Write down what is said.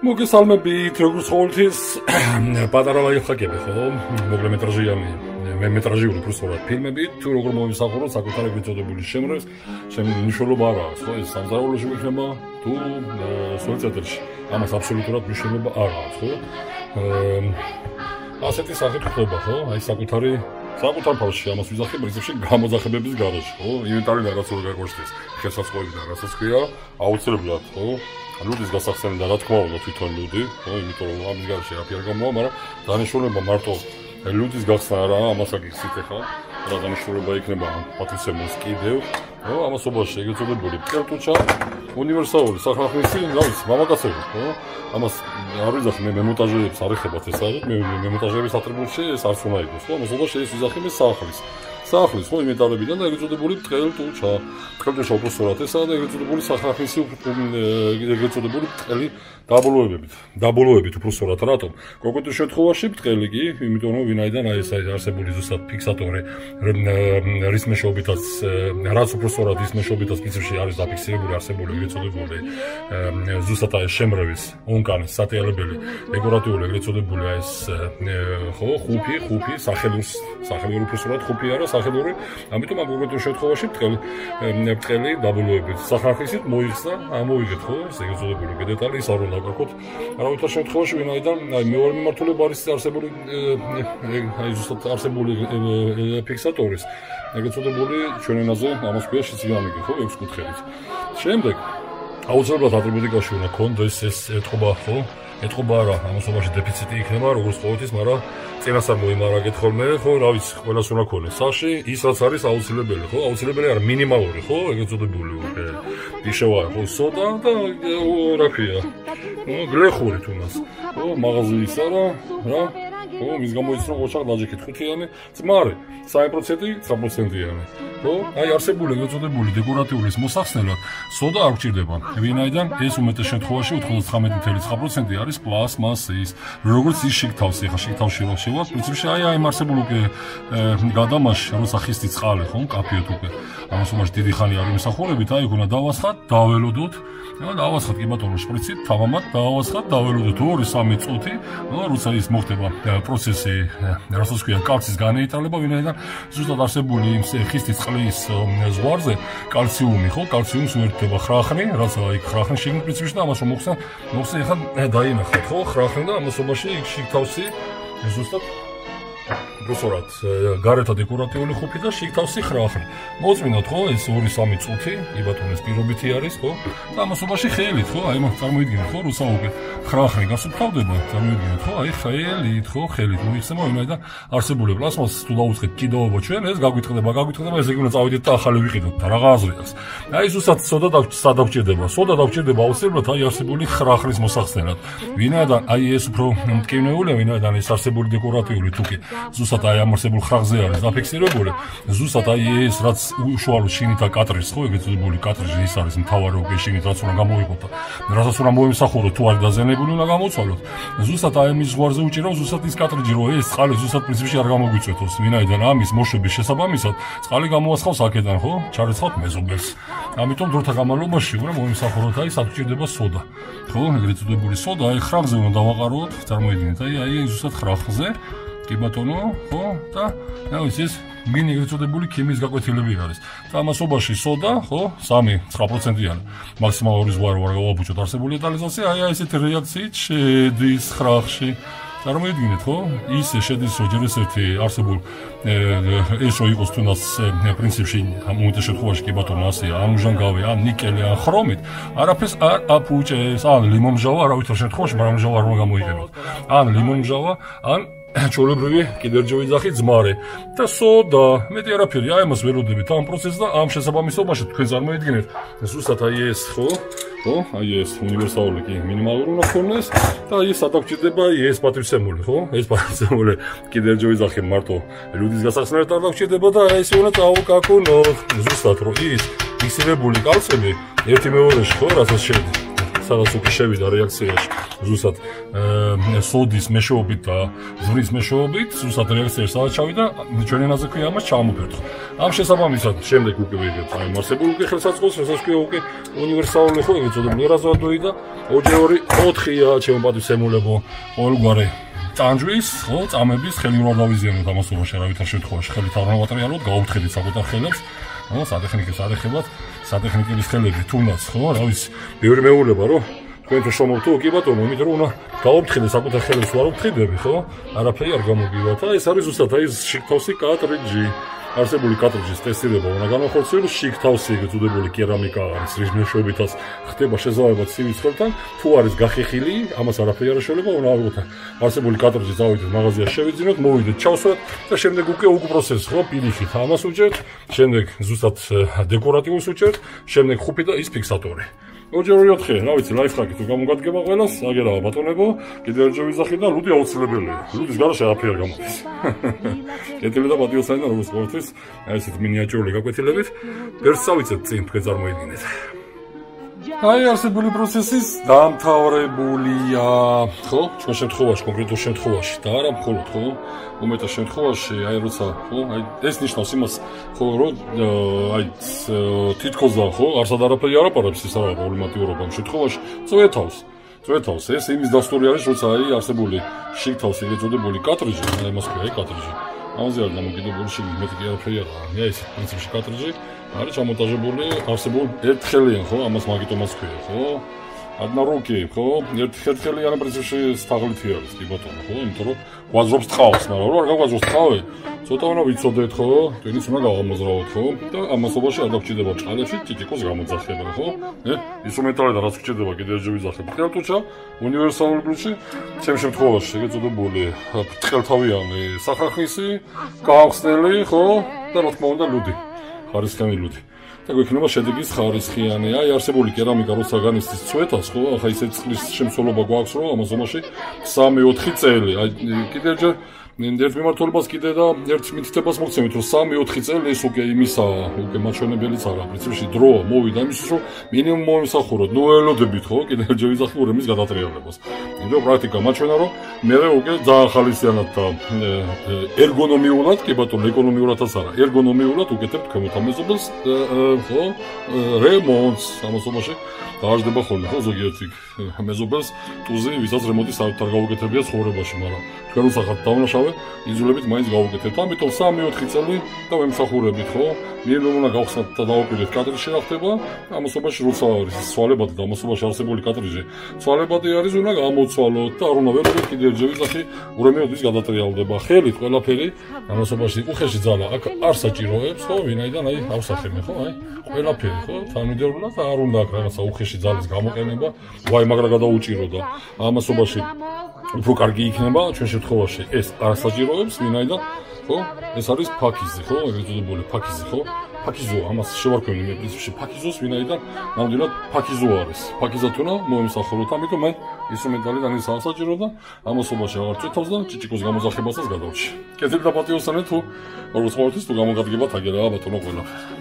მოგესალმებით, როგორც ყოველთვის, პატარა ლაიფჰაკები, ხო? მეტრაჟიანი უბრალოდ ფილმები, თუ როგორ მომისახუროთ საკუთარი ეპიზოდების შემრევს, მნიშვნელობა არ აქვს, ხო? ეს სამზარეულოში იქნება თუ სოციალეთში. ამას აბსოლუტურად მნიშვნელობა არ აქვს, ხო? ასეთი სახით ხდება, ხო? აი საკუთარ ფალში ამას ვიზახებ პრინციპში გამოძახებების გარეშე, ხო? ინვენტარი რაღაც როგორ გაგვაშდეს. შესაძლებელი და რასაც ქვია, აუცილებლად, ხო? ლუდის გასახსენდა და რა თქმა უნდა თვითონ ლუდი, ხო, იმიტომ რომ ამის გარშე რაფი არ გამოვა, მაგრამ დანიშნულება მარტო ლუდის გახსნა არა, ამას აგიხსით ახლა, რა დანიშნულება იქნება პატრიცემოს კიდევ, ხო, ამასობაში ეგრეთ წოდებული პელტუჩა, უნივერსალური სახალხისი, რა ვიცი, მამაკაცები, ხო? ამას არ ვიზახე მე მონტაჟებს არ ეხებათ ეს არის, მე მონტაჟების ატრიბუტში ეს არც უნდა იყოს, ხო? ამასობაში ეს ვიზახე მე სახლის, ხო, ინვენტარებიდან და ეგრეთ წოდებული ბრტყელტუჩა უბრალოდ ესაა და ეგრეთ წოდებული სახალხისი ეგრეთ წოდებული ბრტყელი დაბოლოებით უბრალოდ რატომ? კონკრეტულ შემთხვევაში ბრტყელი კი, იმიტომ რომ ვინაიდან აი ეს არსებული ზუსტად ფიქსატორი რის მეშვეობითაც რაც უბრალოდ ის მეშვეობითაც პრინციპში არის დაფიქსირებული არსებული ეგრეთ წოდებული ზუსტად აი შემრევის ონკანის სატელებელი დეკორატიული ეგრეთ წოდებული აი ეს ხო ხუფი სახელური უბრალოდ ხუფი არა სახელური, ამიტომ ამ კონკრეტულ შემთხვევაში ბრტყელი დაბოლოებით სახალხისით მოიხსნა, ამოვიღეთ ხო, ეს ეგრეთ წოდებული დეტალი ის არ უნდა გაკეთოთ. არავითარ შემთხვევაში ვინაიდან აი მეორე მიმართულება არის არსებული აი ზუსტად არსებული ფიქსატორის ეგრეთ წოდებული ჩვენ ენაზე ამას ქვია შეცდამები ხო 6 კუთხედით. შემდეგ აუცილებლად ატრიბუტიკაში უნდა გქონდეს ეს ეთყობა ხო? ეთყობა არა, ამასობაში დეფიციტი იქნება, როგორც ყოველთვის, მაგრამ წინასწარ მოიმარაგეთ ხოლმე, ხო, რა ვიცი, ყველას უნდა ქონდეს. სახში ის რაც არის აუცილებელი, ხო? აუცილებელი არა, მინიმალური, ხო? ეგრეთ წოდებული ისევა, ხო, სოდა და რა ქვია? გლეხური თუნდაც. ხო, მაღაზიის არა, რა? ხო, მის გამოიცნო ოჩახ დაჯექით 5-იანი, ძმარი 3%-იანი. ხო, აი არსებული ეგრეთ წოდებული დეკორატიულის მოსახსნელად სოდა არ გჭირდება. ვინაიდან ეს უმეტეს შემთხვევაში 99.9% არის პლასმასის. როგორც ის შიგთავსი, ხა შიგთავში რო შევა, პრინციპში აი ამ არსებულ უკვე გადამაში, როცა ხისტი წყალი, ხო, კაფეოთ უკვე. ამასობაში დიდი ხანი არ იმსახურებით, აი უნდა დავასხათ, დაველოდოთ. დავასხათ კი ბატონო შპრიცით, თავამად დავასხათ, დაველოდოთ 2-3 წუთი, როცა ის მოხდება პროცესი, რასაც ქვია კალცის განეიტალება, ვინაიდან ზუსტად არსებული იმ ხისტის წყლის ზღვარზე კალციუმი, ხო, კალციუმს უერთდება ხრახნი, რაც იქ ხრახნი შეგნით პრინციპში და ამას რომ მოხსნა ეხლა დაინახეთ, ხო, ხრახნი და ამასობაში შიგთავსი ზუსტად უბრალოდ გარეთ დეკორატიული ხუფი და შიგთავსი ხრახნი. მოწმინოთ, ხო, ეს 2-3 წუთი, კი ბატონო, ეს პირობითი არის, ხო? და ამასობაში ხელით, ხო, აი მაგ წარმოიდგინეთ, ხო, როცა უკვე ხრახნი გასუფთავდება, წარმოიდგინეთ, ხო, აი ხელით მოიხსნება, ვინაიდან არსებული პლასმასს თუ დაუწყეთ კიდაობა ჩვენ, ეს გაგვიტყდება, ეს ეგ უნდა წავიდეთ და ახალი ვიყიდოთ და რა აზრიას. აი ზუსტად სოდა დაგჭირდება აუცილებლად აი არსებული ხრახნის მოსახსნელად. ვინაიდან აი ეს უფრო მტკივნეულია, ვინაიდან ეს არსებული დეკორატიული თუკი ზუსტად აი ამ არსებულ ხრახზე არის დაფიქსირებული. ზუსტად აი ეს რაც უშუალოდ შინითა კატრიჟს ხო ეგრეთ წოდებული კატრიჟი ის არის მთავარი უკვე შინით რაც უნდა გამოვიყოთ და რასაც უნდა მოიმსახუროთ თუ არ დაზიანებული უნდა გამოცვალოთ. ზუსტად აი ამის ზღვარზე უჭირავ ზუსტად ის კატრიჯი რომ ეს წყალი ზუსტად პრინციპში არ გამოგვიწვეთოს. ვინაიდან ამის მოშვების შესაბამისად წყალი გამოასხავს აქედან ხო? ჩარეცხავთ მეზობელს. ამიტომ დროთა განმავლობაში უნდა მოიმსახუროთ აი საგჭირდება სოდა. ხო ეგრეთ წოდებული სოდა აი ხრახზე უნდა დავაყაროთ, წარმოიდგინეთ აი ზუსტად ხრახზე კი ბატონო, ხო? და რა ვიცი ეს მინი ეგრეთ წოდებული ქიმიის გაკვეთილები არის. და ამასობაში სოდა, ხო? 3-9%-იანი. მაქსიმალური ზღვა არ გავაბუჭოთ არსებული დეტალიზაცია, აი ესეთი რეაქციით შედის ხრახში. წარმოიდგინეთ, ხო? ისე შედის რომ ჯერ ესეთი არსებულ ეს რო იყოს თუნდაც პრინციპში ამ უმეტეს შემთხვევაში კი ბატონო ასეა, ან ჟანგავი, ან ნიკელი, ან ხრომით, არაფერს არ აფუჭეს, ან ლიმონმჟავა, არავითარ შემთხვევაში მრავლმჟავა არ უნდა გამოიყენოთ. ან ლიმონმჟავა, ან ჩვეულებრივი კიდერჯოვი ძახი ძმარი და სოდა, მეტი არაფერი, აი ამას ველოდებით ამ პროცესს და ამ შესაბამისობაში თქვენ წარმოიდგინეთ, ზუსტად აი ეს, ხო? აი ეს უნივერსალური კი მინიმალური უნდა ქონდეს და აი ეს ადაგჭირდება ეს პატრიცემული, ხო? ეს პატრიცემული კიდერჯოვი ძახი მარტო ლუდის გასახსნელად არ დაგჭირდება და აი ესე უნდა წავუკაკუნოთ. ზუსტად რომ ის ფიქსირებული კალცები ერთი მეორეში, ხო, რასაც შედის. სადაც უკვე შევიდა რეაქციაში ზუსტად სოდის მეშვეობით და ზვრის მეშვეობით ზუსტად რეაქციაში სადაც ჩავიდა ჩვენ ენაზე ქვია ამას ჩამოფერთხო ამ შესაბამისად შემდეგ უკვე ვიღებთ აი არსებული უკვე ხელსაწყოს რასაც ქვია უკვე უნივერსალური ხო ეწოდებული რაზვადოი და ოჯეორი 4-ია ჩემო პატივსემულებო ყოველგვარი ტანჯვის ხო წამების ხელი უნდა დავიზიანოთ ამასობაში არავითარ შემთხვევაში ხელით არ ვამატრიალოთ გაუთხედით საკუთარ ხელებს ხო სატექნიკოს არეხებად სატექნიკების ხელები თუნდაც ხო რა ვიცი ბევრი მეუბნება რომ თქვენთვის შემოვთო კი ბატონო იმიტომ რომ უნდა გაუთხედეთ საკუთარ ხელებს ვარ უთხედები ხო არაფერი არ გამოგივათ და ეს არის ზუსტად აი შიგთავსი კარტრიჯი არსებული კარტრიჯის ტესტირება უნდა განახორციელოს შიგთავსი ეგწოდებული კერამიკა არის რის მეშვეობითაც ხდება შესაძლებლად სივის ხელთან თუ არის გახეხილი ამას არაფერი არ შეიძლება უნდა აღვოთ არსებული კარტრიჯი წავიდეთ მაღაზიაში შევიძინოთ მოვიდეთ ჩავსვათ და შემდეგ უკვე უპროცესს ხო პირიქით ამას უჭერთ შემდეგ ზუსტად დეკორატიულს უჭერთ შემდეგ ხუფი და ის ფიქსატორი ოჯეორი 4 რა ვიცი ლაიფჰაკი თუ გამოგადგება ყველას აგერაა ბატონებო კიდევ ერთხელ ვიზახი და ლუდი აუცილებელია ლუდის გარშე არაფერი არ გამოდის კეთილი და პატიოსანი და როგორც ყოველთვის აი ესეთ მინიატურული გაკვეთილებით ვერც წავიცეთ წინ თქვენ წარმოიდგინეთ აი არსებული პროცესის დამთავრებულია ხო ჩვენ შემთხვევაში კონკრეტულ შემთხვევაში და არა მხოლოდ ხო უმეტეს შემთხვევაში აი როცა ხო აი ეს ნიშნავს იმას ხო რომ აი თითქოს და ხო არსად არაფერი არ აპარებს ის არა პრობლემატიურობა ამ შემთხვევაში წვეთავს ეს იმის დასტური არის როცა აი არსებული შიგთავს ეგწოდებული კარტრიჯი აი მას ქვია აი კარტრიჯი ამაზე არ დამოკიდებული შიგნით მეტი კი არაფერი არა აი ეს პრინციპში კარტრიჯი არის ჩამონტაჟებული არსებულ ერთხელიან ხო ამას მაგიტომაც ქვია ხო одна руки ხო ერთხელიანი პრინციპში სტაღლითი არის კი ბატონო ხო იმიტომ რომ გვაძრობს ტყავს მაგრამ რო არ გაგვაძრობს ტყავი ცოტა უნდა ვიცოდეთ ხო თქვენიც უნდა გავამოძრავოთ ხო და ამასობაში არ დაგჭირდება ჭყალებში ტიტიკოს გამოძახება ხო ინსტრუმენტალი და რაც გჭირდება კიდევ ერთი ვიზახებ თელტუჩა უნივერსალური ბლუჩი ჩემ შემთხვევაში ეგეწოდებული ბრტყელთავიანი სახახისი გაახსნელი ხო და რა თქმა უნდა ლუდი ხარისხიანი ლუდი და გვექნება შედეგის ხარისხიანი აი არსებული კერამიკა როცა განიცდის წვეთას ხო ახლა ისე წყლის შემცველობა გვაქვს რომ ამასობაში 3-4 წელი აი კიდევ ჯერ ერთ მიმართულებას კიდე და ერთ მითითებას მოგცემით რომ 3-4 წელი ეს უკვე იმისა უკვე მაჩვენებელიც არა პრინციპში დრო მოვიდა იმისთვის რომ მინიმუმ მომისახუროთ ნუ ელოდებით ხო კიდე ჯერ ვიზახურე მის გადატრიალებას იმიტომ პრაქტიკა მაჩვენა რომ მე უკვე ძალიან ხალისიანად და ერგონომიულად კი ბატონო ეკონომიურადაც არა ერგონომიულად უკეთებ თქვენთ ამეზობელს ხო რემონტს ამასობაში დააждდება ხოლმე ხო ზოგიერთი მეზობელს ტუზი ვისაც რემონტის არ გაუკეთებია ცხოვრებაში მაგრამ თქვენ უსახავთ დავნაშავე იძულებით მაინც გაუკეთებთ ამიტომ 3-4 წელი და ვემსახურებით ხო მინიმუმ უნდა გავხსნათ და დავაკვირდეთ კადრში რა ხდება ამასობაში როცა არის ცვალებადი და ამასობაში არსებული კადრიჯი ცვალებადი არის უნდა გამოცვალოთ და არ უნდა ველოდოთ კიდევ ერთი ვიზახი ურემეოდის გადატრიალდება ხელით ყველაფერი ამასობაში უხეში ძალა აქ არ საჭიროებს ხო ვინაიდან აი ავსახებენ ხო აი ყველაფერი ხო თანმიმდევრულად არ უნდა აქ რაღაცა უხეში ძალის გამოყენება ვაი მაგრა გადაუჭირო და ამასობაში უფრო კარგი იქნება ჩვენ შემთხვევაში ეს არ საჭიროებს ვინაიდან ხო ეს არის ფაქიზი ხო ეგრეთებული ფაქიზი ხო ფაქიზოა ამას შევარქვევი მე პრინციპში ფაქიზოს ვინაიდან ნამდვილად ფაქიზო არის ფაქიზად უნდა მომისახუროთ ამიტომ მე ინსტრუმენტალი დანის საჭირო და ამასობაში აღარ წეთავს და ჭიჭიკოს გამოძახებასაც გადავჭი კეთილი და პატიოსანი თუ როგორც ყოველთვის თუ გამოგადგებათ აგერაა ბატონო ყველაფერი